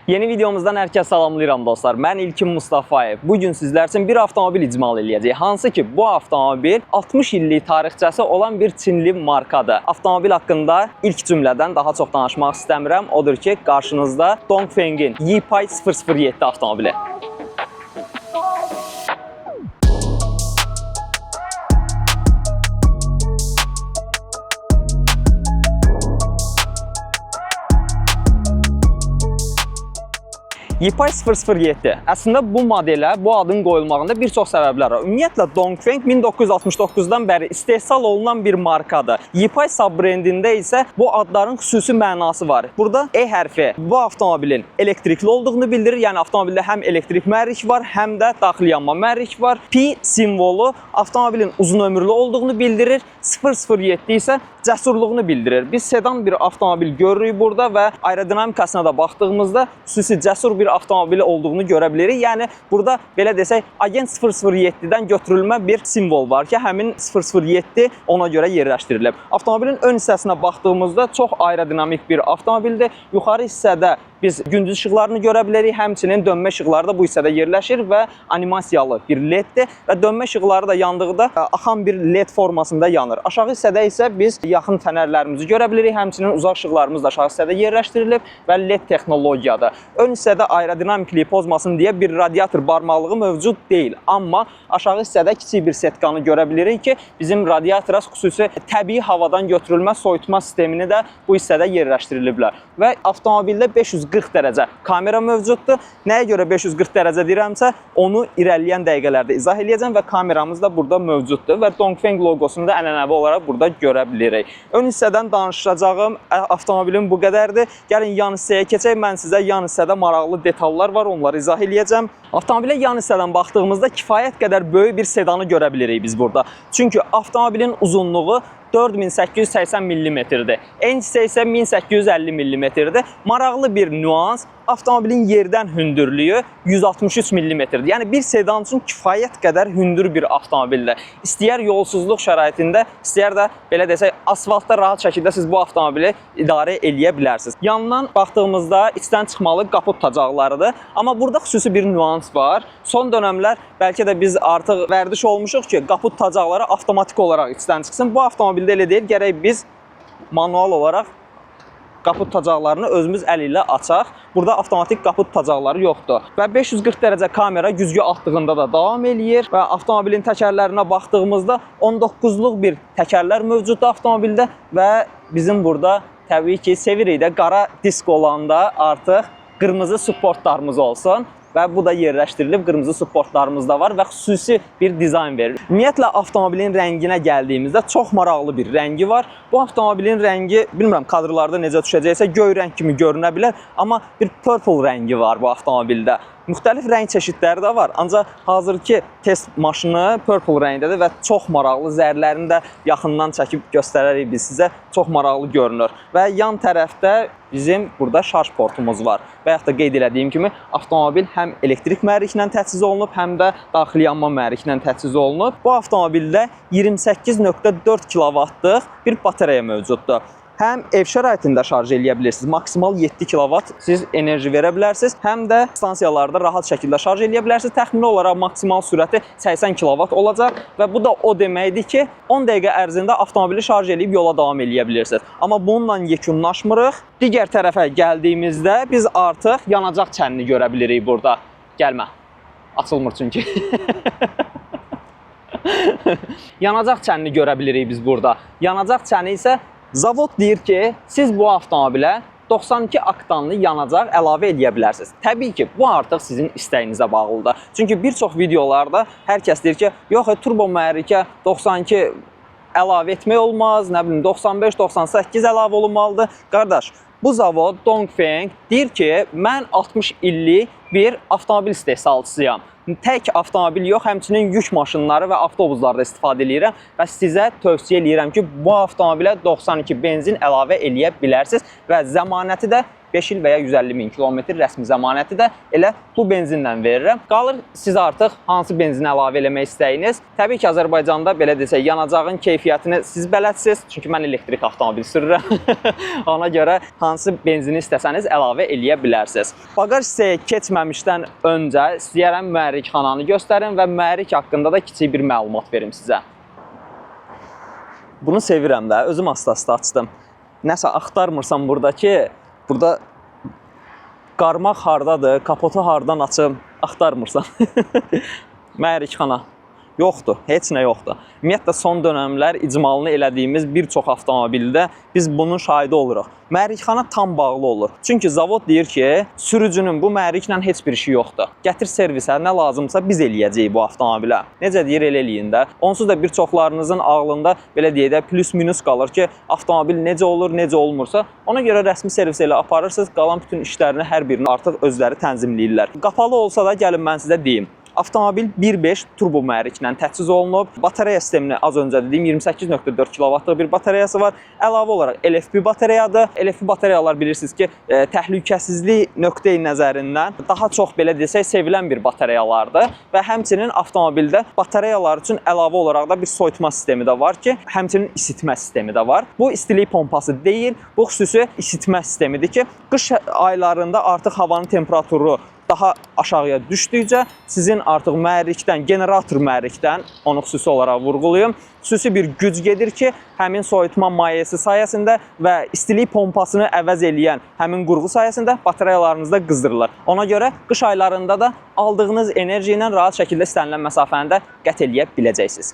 Yeni videomuzdan hər kəs salamlayıram dostlar. Mən İlkin Mustafayev. Bugün sizlər üçün bir avtomobil icmal eləyəcəyik. Hansı ki, bu avtomobil 60 illik tarixçəsi olan bir Çinli markadır. Avtomobil haqqında ilk cümlədən daha çox danışmaq istəmirəm. Odur ki, qarşınızda Dongfeng'in Yipay 007 avtomobili. Yipay 007. Əslində bu modelə, bu adın qoyulmağında bir çox səbəblər var. Ümumiyyətlə Dongfeng 1969-dan bəri istehsal olunan bir markadır. Yipay sub-brendində isə bu adların xüsusi mənası var. Burada E hərfi bu avtomobilin elektrikli olduğunu bildirir. Yəni avtomobildə həm elektrik mühərrik var, həm də daxili yanma mühərrik var. Pi simvolu avtomobilin uzun ömürlü olduğunu bildirir. 007 isə cəsurluğunu bildirir. Biz sedan bir avtomobil görürük burada və aerodinamikasına da baxdığımızda xüsusi cəsur bir avtomobili olduğunu görə bilirik. Yəni burada belə desək, Agent 007-dən götürülmə bir simvol var ki, həmin 007 ona görə yerləşdirilib. Avtomobilin ön hissəsinə baxdığımızda çox aerodinamik bir avtomobildir. Yuxarı hissədə biz gündüz işıqlarını görə bilərik, həmçinin dönmə işıqları da bu hissədə yerləşir və animasiyalı bir LED-dir və dönmə işıqları da yandıqda axan bir LED formasında yanır. Aşağı hissədə isə biz yaxın fənərlərimizi görə bilirik, həmçinin uzaq işıqlarımız da aşağı hissədə yerləşdirilib və LED texnologiyadır. Ön hissədə aerodinamikliyi pozmasın deyə bir radiator barmaqlığı mövcud deyil. Amma aşağı hissədə kiçik bir setkanı görə bilirik ki, bizim radiatora xüsusi təbii havadan götürülmə soyutma sistemini də bu hissədə yerləşdiriliblər. Və avtomobildə 540 dərəcə kamera mövcuddur. Nəyə görə 540 dərəcə deyirəmsə, onu irəliləyən dəqiqələrdə izah edəcəm və kameramız da burada mövcuddur və Dongfeng loqosunu da ənənəvi olaraq burada görə bilirik. Ön hissədən danışacağım avtomobilin bu qədərdir. Gəlin yan hissəyə keçək, mən sizə yan hissədə maraqlı detallar var, onları izah edəcəm. Avtomobilə yan hissədən baxdığımızda kifayət qədər böyük bir sedanı görə bilirik biz burada. Çünki avtomobilin uzunluğu 4880 mm-dir. Ençisi isə 1850 mm-dir. Maraqlı bir nüans, avtomobilin yerdən hündürlüyü 163 mm-dir. Yəni bir sedan üçün kifayət qədər hündür bir avtomobildir. İstəyər yolsuzluq şəraitində, istəyər də belə desək, asfaltda rahat şəkildə siz bu avtomobili idarə eləyə bilərsiniz. Yandan baxdığımızda içdən çıxmalı qaput tacaqlarıdır. Amma burada xüsusi bir nüans var. Son dönəmlər bəlkə də biz artıq vərdiş olmuşuq ki, qaput tacaqları avtomatik olaraq içdən çıxsın. Bu avtomobildə elə deyil, gərək biz manual olaraq qaput tacaqlarını özümüz əl ilə açaq. Burada avtomatik qaput tacaqları yoxdur. Və 540 dərəcə kamera güzgü altlığında da davam eləyir. Və avtomobilin təkərlərinə baxdığımızda 19-luq bir təkərlər mövcuddur avtomobildə. Və bizim burada təbii ki, sevirik də qara disk olanda artıq qırmızı supportlarımız olsun. Və bu da yerləşdirilib, qırmızı supportlarımız da var və xüsusi bir dizayn verir. Ümumiyyətlə, avtomobilin rənginə gəldiyimizdə çox maraqlı bir rəngi var. Bu avtomobilin rəngi, bilmirəm kadrlarda necə düşəcəksə, göy rəng kimi görünə bilər. Amma bir purple rəngi var bu avtomobildə. Müxtəlif rəng çeşidləri də var. Ancaq hazırki test maşını purple rəngdədir və çox maraqlı. Zərlərini də yaxından çəkib göstərərik biz sizə. Çox maraqlı görünür. Və yan tərəfdə bizim burada şarj portumuz var. Və yaxud da qeyd elədiyim kimi, avtomobil həm elektrik mühərriklə təchiz olunub, həm də daxili yanma mühərriklə təchiz olunub. Bu avtomobildə 28.4 kW-lıq bir batareya mövcuddur. Həm ev şəraitində şarj eləyə bilirsiniz, maksimal 7 kW siz enerji verə bilərsiniz, həm də stansiyalarda rahat şəkildə şarj eləyə bilərsiniz. Təxmini olaraq maksimal sürəti 80 kW olacaq və bu da o deməkdir ki, 10 dəqiqə ərzində avtomobili şarj eləyib yola davam eləyə bilirsiniz. Amma bununla yekunlaşmırıq. Digər tərəfə gəldiyimizdə biz artıq yanacaq çənini görə bilirik burada. Gəlmə, açılmır çünki. Yanacaq çənini görə bilirik biz burada. Yanacaq çəni isə zavod deyir ki, siz bu avtomobilə 92 oktanlı yanacaq əlavə edə bilərsiniz. Təbii ki, bu artıq sizin istəyinizə bağlıdır. Çünki bir çox videolarda hər kəs deyir ki, yox, turbo mühərrikə 92 əlavə etmək olmaz, nə bilim 95-98 əlavə olunmalıdır. Qardaş, bu zavod Dongfeng deyir ki, mən 60 illik bir avtomobil istehsalçısıyam. Tək avtomobil yox, həmçinin yük maşınları və avtobuslarda istifadə edirəm və sizə tövsiyə edirəm ki, bu avtomobilə 92 benzin əlavə eləyə bilərsiniz və zəmanəti də 5 il və ya 150 min kilometr rəsmi zəmanəti də elə bu benzinlə verirəm. Qalır siz artıq hansı benzini əlavə eləmək istəyiniz. Təbii ki, Azərbaycanda belə desək, yanacağın keyfiyyətini siz bələdsiniz. Çünki mən elektrik avtomobil sürürəm. Ona görə hansı benzini istəsəniz əlavə eləyə bilərsiniz. Bagaj hissəyə keçməmişdən öncə istəyərəm mühərrikxananı göstərim və mühərrik haqqında da kiçik bir məlumat verim sizə. Bunu sevirəm də, özüm asta-asta açdım. Nəsə axtarmırsam burada qarmaq hardadır, kapotu hardan açım, axtarmırsam. Mühərrikxana yoxdur, heç nə yoxdur. Ümumiyyətlə, son dönəmlər icmalını elədiyimiz bir çox avtomobildə biz bunun şahidi oluruq. Mühərrikxana tam bağlı olur. Çünki zavod deyir ki, sürücünün bu mühərriklə heç bir işi yoxdur. Gətir servisə, nə lazımsa biz eləyəcəyik bu avtomobilə. Necə deyir, elə eləyin də. Onsuz da bir çoxlarınızın ağlında belə deyək də plus-minus qalır ki, avtomobil necə olur, necə olmursa, ona görə rəsmi servisə ilə aparırsınız, qalan bütün işlərini hər birini artıq özləri tənzimləyirlər. Qapalı olsa da gəlin mən sizə deyim. Avtomobil 1.5 turbo mühərriklə təchiz olunub. Batareya sistemini az öncə dediyim 28.4 kW'lıq bir batareyası var. Əlavə olaraq LFP batareyadır. LFP batareyalar bilirsiniz ki, təhlükəsizlik nöqteyi nəzərindən daha çox belə desək sevilən bir batareyalardır və həmçinin avtomobildə batareyalar üçün əlavə olaraq da bir soyutma sistemi də var ki, həmçinin isitmə sistemi də var. Bu istilik pompası deyil, bu xüsusi isitmə sistemidir ki, qış aylarında artıq havanın temperaturu daha aşağıya düşdükcə sizin artıq mühərrikdən, generator mühərrikdən, onu xüsusi olaraq vurğulayım, xüsusi bir güc gedir ki, həmin soyutma mayesi sayəsində və istilik pompasını əvəz eləyən həmin qurğu sayəsində batareyalarınızda qızdırılır. Ona görə qış aylarında da aldığınız enerji ilə rahat şəkildə istənilən məsafəni də qət eləyə biləcəksiniz.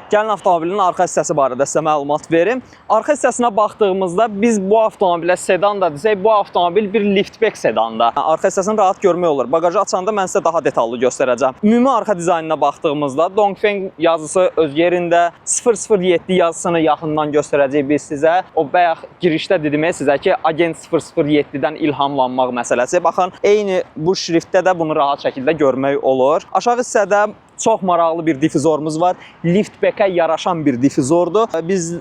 Gəlin avtomobilin arxa hissəsi barədə sizə məlumat verim. Arxa hissəsinə baxdığımızda biz bu avtomobilə sedan da desək, bu avtomobil bir liftback sedandır. Arxa hissəsini rahat görmək olur. Bagajı açanda mən sizə daha detallı göstərəcəm. Ümumi arxa dizaynına baxdığımızda Dongfeng yazısı öz yerində, 007 yazısını yaxından göstərəcəyik biz sizə. O bayaq girişdə dedim sizə ki, Agent 007-dən ilhamlanmaq məsələsi. Baxın, eyni bu şriftdə də bunu rahat şəkildə görmək olur. Aşağı hissədə çox maraqlı bir difuzorumuz var. Liftback'ə yaraşan bir difuzordur.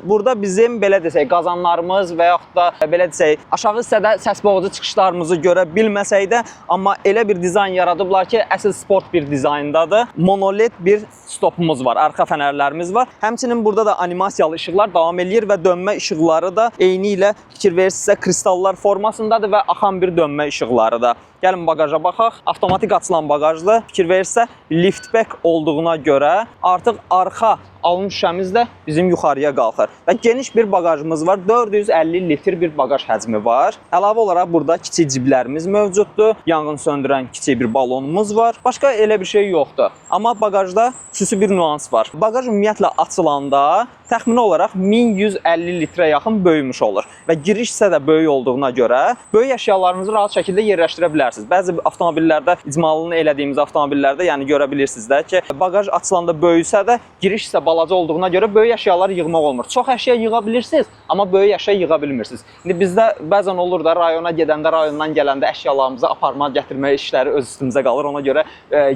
Burada bizim belə desək qazanlarımız və yaxud da belə desək aşağı hissədə səs boğucu çıxışlarımızı görə bilməsək də, amma elə bir dizayn yaradıblar ki, əsl sport bir dizayndadır. Monoled bir stopumuz var, arxa fənərlərimiz var. Həmçinin burada da animasiyalı işıqlar davam eləyir və dönmə işıqları da eyni ilə fikir verirsinizsə kristallar formasındadır və axan bir dönmə işıqları da. Gəlin bagaja baxaq. Avtomatik açılan bagajlı. Fikir verirsə, liftback olduğuna görə artıq arxa alın şüşəmiz də bizim yuxarıya qalxır. Və geniş bir bagajımız var. 450 litr bir bagaj həcmi var. Əlavə olaraq burada kiçik ciblərimiz mövcuddur. Yanğın söndürən kiçik bir balonumuz var. Başqa elə bir şey yoxdur. Amma bagajda xüsusi bir nüans var. Bagaj ümumiyyətlə açılanda təxmini olaraq 1150 litrə yaxın böyümüş olur. Və giriş isə də böyük olduğuna görə böyük əşyalarınızı rahat şəkildə yerləşdirə bilərsiniz. Bəzi avtomobillərdə, icmalını elədiyimiz avtomobillərdə, yəni görə bilirsiniz də ki, bagaj açılanda böyüksə də, giriş isə balaca olduğuna görə böyük əşyalar yığmaq olmur. Çox əşya yığa bilirsiniz, amma böyük əşya yığa bilmirsiniz. İndi bizdə bəzən olur da rayona gedəndə, rayondan gələndə əşyalarımızı aparma, gətirmə işləri öz üstümüzə qalır. Ona görə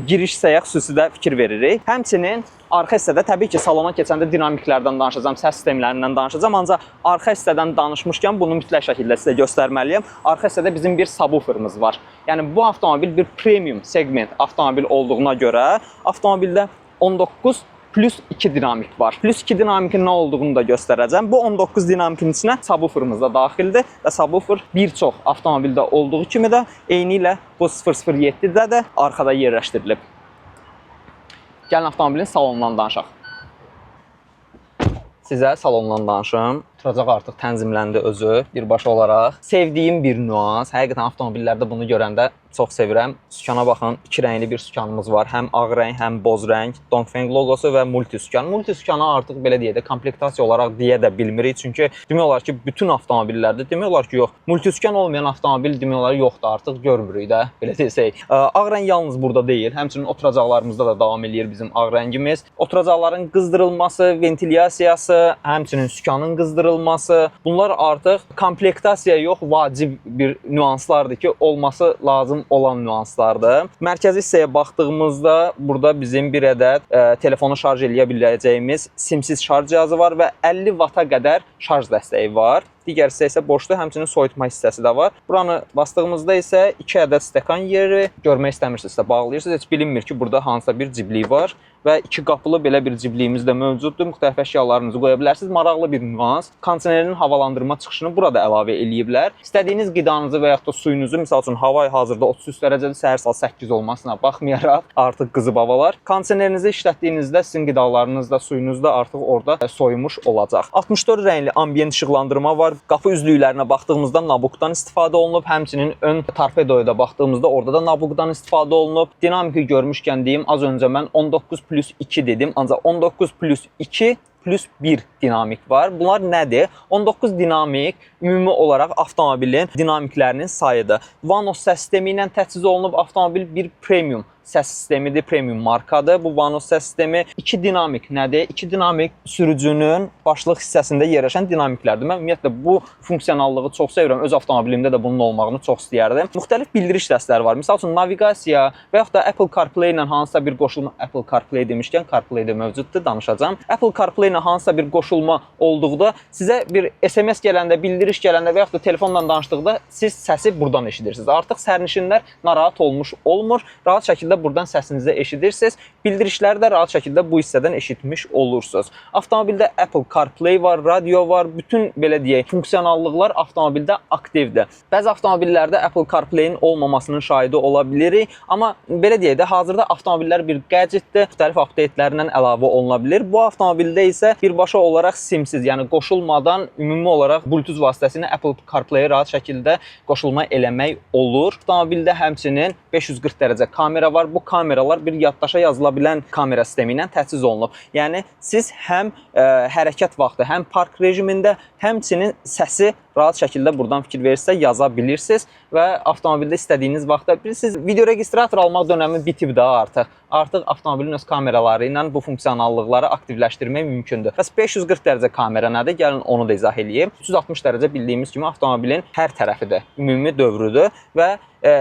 giriş hissəyə xüsusi də fikir veririk. Həmçinin arxa hissədə təbii ki, salona keçəndə dinamiklərdən danışacağım, səs sistemlərindən danışacağım. Ancaq arxa hissədən danışmışkən bunu mütləq şəkildə sizə göstərməliyəm. Arxa hissədə bizim bir subwooferımız var. Yəni bu avtomobil bir premium segment avtomobil olduğuna görə avtomobildə 19 plus 2 dinamik var. Plus 2 dinamikin nə olduğunu da göstərəcəm. Bu 19 dinamikin içinə subwooferımız da daxildir və subwoofer bir çox avtomobildə olduğu kimi də eyni ilə bu 007-də də arxada yerləşdirilib. Gəlin avtomobilin salonundan danışaq. Sizə salondan danışım. Oturacaq artıq tənzimləndi özü birbaşa olaraq. Sevdiyim bir nüans. Həqiqətən avtomobillərdə bunu görəndə çox sevirəm. Sükana baxın, iki rəngli bir sükanımız var. Həm ağ rəng, həm boz rəng. Dongfeng logosu və multi sükan. Multi sükanı artıq belə deyək də komplektasiya olaraq deyə də bilmirik. Çünki demək olar ki, bütün avtomobillərdə demək olar ki, yox. Multi sükan olmayan avtomobil demək olar yoxdur, artıq görmürük də, belə desək. Ağ rəng yalnız burada deyil. Həmçinin oturacaqlarımızda da davam eləyir bizim ağ rəngimiz. Oturacaqların qızdırılması, ventilyasiyası, həmçinin sükanın qızdırılması, bunlar artıq komplektasiya yox, vacib bir nüanslardır ki, olması lazım olan nüanslardır. Mərkəzi hissəyə baxdığımızda burada bizim bir ədəd telefonu şarj eləyə biləcəyimiz simsiz şarj cihazı var və 50 vata qədər şarj dəstəyi var. digər hissə isə boşdur, həmçinin soyutma hissəsi də var. Buranı bastığımızda isə 2 ədəd stəkan yeri, görmək istəmirsinizsə bağlayırsınız. Heç bilinmir ki, burada hansısa bir ciblik var və 2 qapılı belə bir cibliyimiz də mövcuddur. Müxtəlif əşyalarınızı qoya bilərsiniz. Maraqlı bir nüans. Kondisionerin havalandırma çıxışını burada əlavə eləyiblər. İstədiyiniz qidanızı və yaxud da suyunuzu, misal üçün hava hazırda 33 dərəcədir, səhər saat 8 olmasına baxmayaraq artıq qızıb havalar. Kondisionerinizi işlətdiyinizdə sizin qidalarınız da, suyunuz da artıq orada soyumuş olacaq. 64 rəngli ambient işıqlandırma var. Qapı üzlüklərinə baxdığımızda Nabukdan istifadə olunub. Həmçinin ön torpedoya da baxdığımızda orada da Nabukdan istifadə olunub. Dinamiki görmüşkən deyim, az öncə mən 19+2 dedim, ancaq 19+2 plus 1 dinamik var. Bunlar nədir? 19 dinamik ümumi olaraq avtomobilin dinamiklərinin sayıdır. Vanos səs sistemi ilə təchiz olunub. Avtomobil bir premium səs sistemidir, premium markadır. Bu Vanos səs sistemi 2 dinamik nədir? 2 dinamik sürücünün başlıq hissəsində yerləşən dinamiklərdir. Mən ümumiyyətlə bu funksionallığı çox sevirəm. Öz avtomobilimdə də bunun olmağını çox istəyərdim. Müxtəlif bildiriş dəstələri var. Məsəl üçün naviqasiya və yaxud da Apple CarPlay ilə hansısa bir qoşulma, Apple CarPlay demişkən CarPlay də mövcuddur, danışacağam. Apple CarPlay ilə hansısa bir qoşulma olduqda sizə bir SMS gələndə, bildiriş gələndə və yaxud da telefonla danışdıqda siz səsi buradan eşidirsiniz. Artıq sərnişinlər narahat olmuş olmur. Rahat şəkildə buradan səsinizi eşidirsiniz. Bildirişləri də rahat şəkildə bu hissədən eşitmiş olursunuz. Avtomobildə Apple CarPlay var, radio var, bütün belə deyək, funksionallıqlar avtomobildə aktivdir. Bəzi avtomobillərdə Apple CarPlay-in olmamasının şahidi ola bilirik, amma belə deyək də hazırda avtomobillər bir gadgetdir, müxtəlif update-lərlə əlavə oluna bilir. Bu avtomobildə isə birbaşa olaraq simsiz, yəni qoşulmadan ümumi olaraq Bluetooth vasitəsilə Apple CarPlay-ə rahat şəkildə qoşulma eləmək olur. Avtomobildə həmçinin 540 dərəcə kamera var. Bu kameralar bir yaddaşa yazıla bilən kamera sistemi ilə təchiz olunub. Yəni siz həm hərəkət vaxtı, həm park rejimində, həmçinin səsi rahat şəkildə buradan fikir verirsə yaza bilirsiniz və avtomobildə istədiyiniz vaxtda bilirsiniz, video registrator almaq dönəmi bitib də artıq. Artıq avtomobilin öz kameraları ilə bu funksionallıqları aktivləşdirmək mümkündür. Bəs 540 dərəcə kamera nədir? Gəlin onu da izah edeyim. 360 dərəcə bildiyimiz kimi avtomobilin hər tərəfidir, ümumi dövrüdür və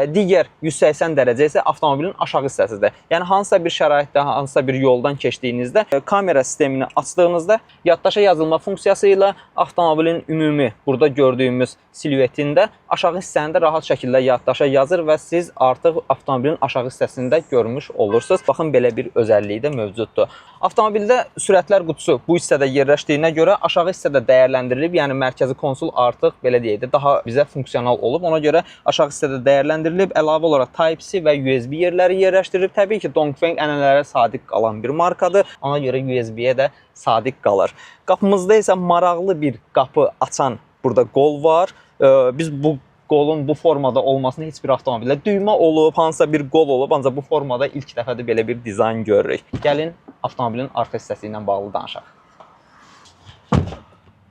digər 180 dərəcə isə avtomobilin aşağı hissəsidir. Yəni hansısa bir şəraitdə, hansısa bir yoldan keçdiyinizdə kamera sistemini açdığınızda yaddaşa yazılma funksiyası ilə avtomobilin ümumi burada gördüyümüz silüetində aşağı hissəni də rahat şəkildə yaddaşa yazır və siz artıq avtomobilin aşağı hissəsində görmüş olursunuz. Baxın, belə bir özəlliyi də mövcuddur. Avtomobildə sürətlər qutusu bu hissədə yerləşdiyinə görə aşağı hissədə dəyərləndirilib, yəni mərkəzi konsol artıq belə deyək də daha bizə funksional olub. Ona görə aşağı hissədə dəyərləndirilib, əlavə olaraq Type-C və USB yerləri yerləşdirilib. Təbii ki, Dongfeng ənənələrə sadiq qalan bir markadır. Ona görə USB-yə də sadiq qalır. Qapımızda isə maraqlı bir qapı açan burada qol var. Biz bu qolun bu formada olmasını heç bir avtomobildə düymə olub, hansısa bir qol olub, ancaq bu formada ilk dəfədir belə bir dizayn görürük. Gəlin avtomobilin arxa hissəsi ilə bağlı danışaq.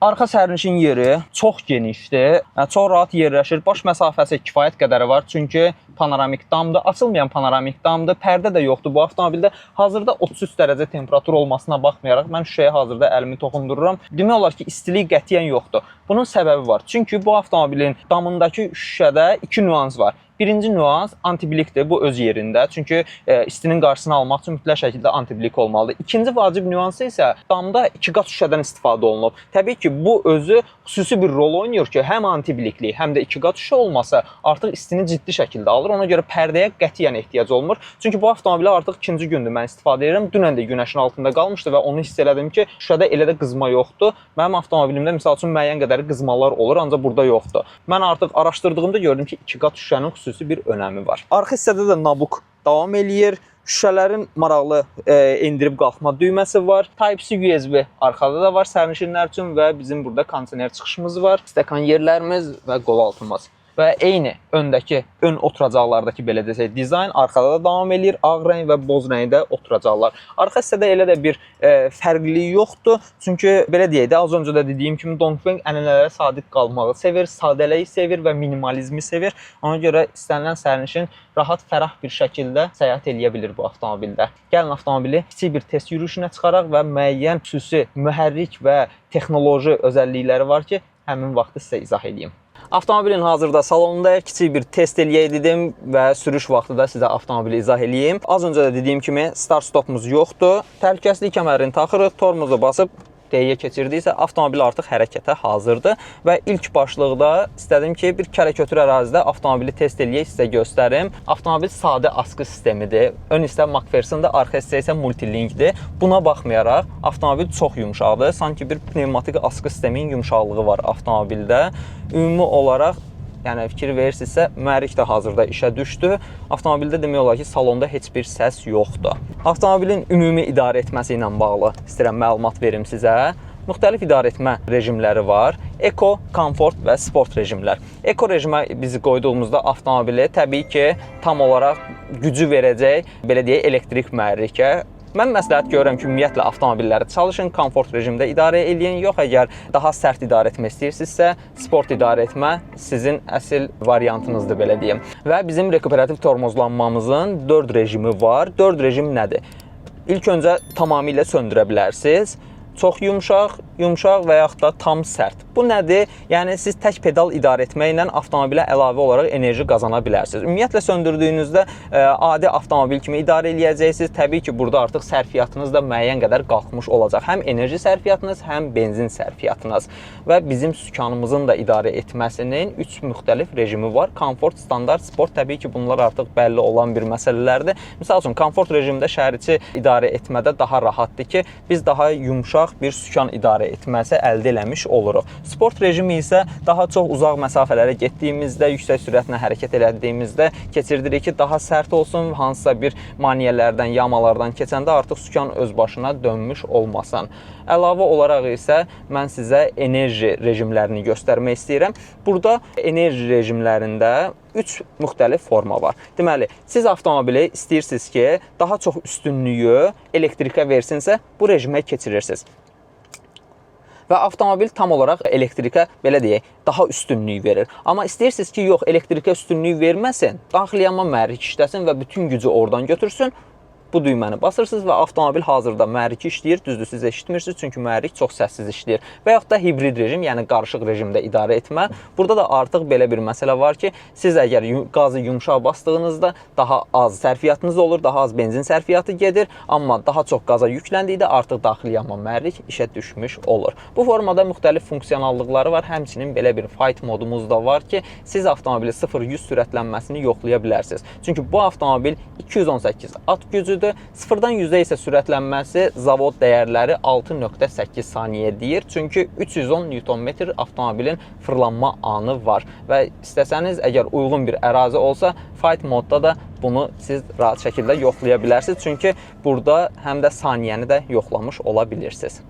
Arxa sərnişin yeri çox genişdir, çox rahat yerləşir. Baş məsafəsi kifayət qədəri var, çünki panoramik damdır, açılmayan panoramik damdır, pərdə də yoxdur bu avtomobildə. Hazırda 33 dərəcə temperatur olmasına baxmayaraq mən şüşəyə hazırda əlimi toxundururam. Demək olar ki, istilik qətiyyən yoxdur. Bunun səbəbi var, çünki bu avtomobilin damındakı şüşədə 2 nüans var. Birinci nüans antiblikdir, bu öz yerində. Çünki istinin qarşısını almaq üçün mütləq şəkildə antiblik olmalıdır. İkinci vacib nüansı isə damda 2 qat şüşədən istifadə olunub. Təbii ki, bu özü xüsusi bir rol oynayır ki, həm antiblikli, həm də 2 qat şüşə olmasa artıq istini ciddi şəkildə alır. Ona görə pərdəyə qətiyyən ehtiyac olmur. Çünki bu avtomobilə artıq ikinci gündür mən istifadə edirəm. Dünən də günəşin altında qalmışdı və onu hiss elədim ki, şüşədə elə də qızma yoxdur. Mənim avtomobilimdə misal üçün müəyyən qədər qızmalar olur, ancaq burada yoxdur. Mən artıq araşdırdığımda gördüm ki, 2 qat şüşənin xüsusi bir önəmi var. Arxa hissədə də Nabuk davam eləyir. Şüşələrin maraqlı endirib qalxma düyməsi var. Type-C USB arxada da var sərnişinlər üçün və bizim burada kondisioner çıxışımız var. Stəkan yerlərimiz və qol altımız. Və eyni öndəki, ön oturacaqlardakı belə desək dizayn arxada da davam eləyir. Ağ rəng və boz rəngdə oturacaqlar. Arxa hissədə elə də bir fərqlilik yoxdur. Çünki belə deyək də, az öncə də dediyim kimi Dongfeng ənənələrə sadiq qalmağı sevir, sadəliyi sevir və minimalizmi sevir. Ona görə istənilən sərnişin rahat, fərah bir şəkildə səyahət eləyə bilir bu avtomobildə. Gəlin avtomobili kiçik bir test yürüyüşünə çıxaraq və müəyyən xüsusi mühərrik və texnoloji özəllikləri var ki, həmin vaxtı sizə izah edeyim. Avtomobilin hazırda salonunda kiçik bir test eləyək dedim və sürüş vaxtı da sizə avtomobili izah eləyeyim. Az öncə də dediyim kimi start-stopumuz yoxdur. Təhlükəsizlik kəmərini taxırıq, tormuzu basıb deyə keçirdiksə, avtomobil artıq hərəkətə hazırdır və ilk başlıqda istədim ki, bir kərə-kötür ərazidə avtomobili test eləyək, sizə göstərim. Avtomobil sadə askı sistemidir. Ön hissə McPherson'dır, arxa hissə isə Multilink-dir. Buna baxmayaraq, avtomobil çox yumşaqdır. Sanki bir pnevmatik askı sisteminin yumşaqlığı var avtomobildə. Ümumi olaraq, yəni fikir verirsinizsə, mühərrik də hazırda işə düşdü. Avtomobildə demək olar ki, salonda heç bir səs yoxdur. Avtomobilin ümumi idarə etməsi ilə bağlı istəyirəm məlumat verim sizə. Müxtəlif idarə etmə rejimləri var. Eko, komfort və sport rejimlər. Eko rejimə bizi qoyduğumuzda avtomobili təbii ki, tam olaraq gücü verəcək, belə deyək, elektrik mühərrikə. Mən məsləhət görürəm ki, ümumiyyətlə avtomobilləri çalışın, komfort rejimdə idarə edin. Yox, əgər daha sərt idarə etmək istəyirsinizsə, sport idarə etmə sizin əsl variantınızdır, belə deyim. Və bizim rekuperativ tormozlanmamızın 4 rejimi var. 4 rejim nədir? İlk öncə tamamilə söndürə bilərsiniz. Çox yumşaq və yaxud da tam sərt. Bu nədir? Yəni siz tək pedal idarə etməklə avtomobilə əlavə olaraq enerji qazana bilərsiniz. Ümumiyyətlə söndürdüyünüzdə adi avtomobil kimi idarə eləyəcəksiniz. Təbii ki, burada artıq sərfiyyatınız da müəyyən qədər qalxmış olacaq. Həm enerji sərfiyyatınız, həm benzin sərfiyyatınız. Və bizim sükanımızın da idarə etməsinin 3 müxtəlif rejimi var. Komfort, standart, sport. Təbii ki, bunlar artıq bəlli olan bir məsələlərdir. Misal üçün, komfort rejimdə şəhərçi idarə etmədə daha rahatdır ki, biz daha yumşaq bir sükan idarə etməsi əldə eləmiş oluruq. Sport rejimi isə daha çox uzaq məsafələrə getdiyimizdə, yüksək sürətlə hərəkət elədiyimizdə keçirdirik ki, daha sərt olsun, hansısa bir maneələrdən, yamalardan keçəndə artıq sükan öz başına dönmüş olmasın. Əlavə olaraq isə mən sizə enerji rejimlərini göstərmək istəyirəm. Burada enerji rejimlərində 3 müxtəlif forma var. Deməli, siz avtomobili istəyirsiniz ki, daha çox üstünlüyü elektrikə versinsə, bu rejimə keçirirsiniz. Və avtomobil tam olaraq elektrikə, belə deyək, daha üstünlük verir. Amma istəyirsiniz ki, yox, elektrikə üstünlük verməsin, daxili yanma mühərrik işləsin və bütün gücü oradan götürsün. Bu düyməni basırsınız və avtomobil hazırda mühərriki işləyir, düzdür, siz eşitmirsiniz, çünki mühərrik çox səssiz işləyir. Və yaxud da hibrid rejim, yəni qarışıq rejimdə idarə etmə. Burada da artıq belə bir məsələ var ki, siz əgər qazı yumşaq bastığınızda daha az sərfiyyatınız olur, daha az benzin sərfiyyatı gedir, amma daha çox qaza yükləndikdə artıq daxili yanma mühərrik işə düşmüş olur. Bu formada müxtəlif funksionallıqları var, həmçinin belə bir fight modumuz da var ki, siz avtomobili 0-100 sürətlənməsini yoxlaya bilərsiniz. Çünki bu avtomobil 218 at gücüdür. 0-dan 100-ə isə sürətlənməsi zavod dəyərləri 6.8 saniyə deyir. Çünki 310 Nm avtomobilin fırlanma anı var. Və istəsəniz, əgər uyğun bir ərazi olsa, fight modda da bunu siz rahat şəkildə yoxlaya bilərsiniz. Çünki burada həm də saniyəni də yoxlamış ola bilirsiniz.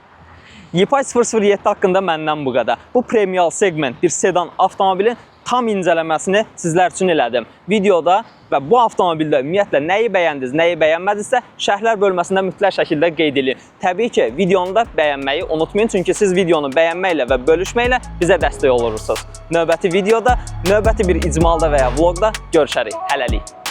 YPI 007 haqqında məndən bu qədər. Bu premium segment bir sedan avtomobilin tam incələməsini sizlər üçün elədim. Videoda və bu avtomobildə ümumiyyətlə nəyi bəyəndiniz, nəyi bəyənmədinizsə şərhlər bölməsində mütləq şəkildə qeyd edin. Təbii ki, videonu da bəyənməyi unutmayın, çünki siz videonu bəyənməklə və bölüşməklə bizə dəstək olursunuz. Növbəti videoda, növbəti bir icmalda və ya vlogda görüşərik. Hələlik.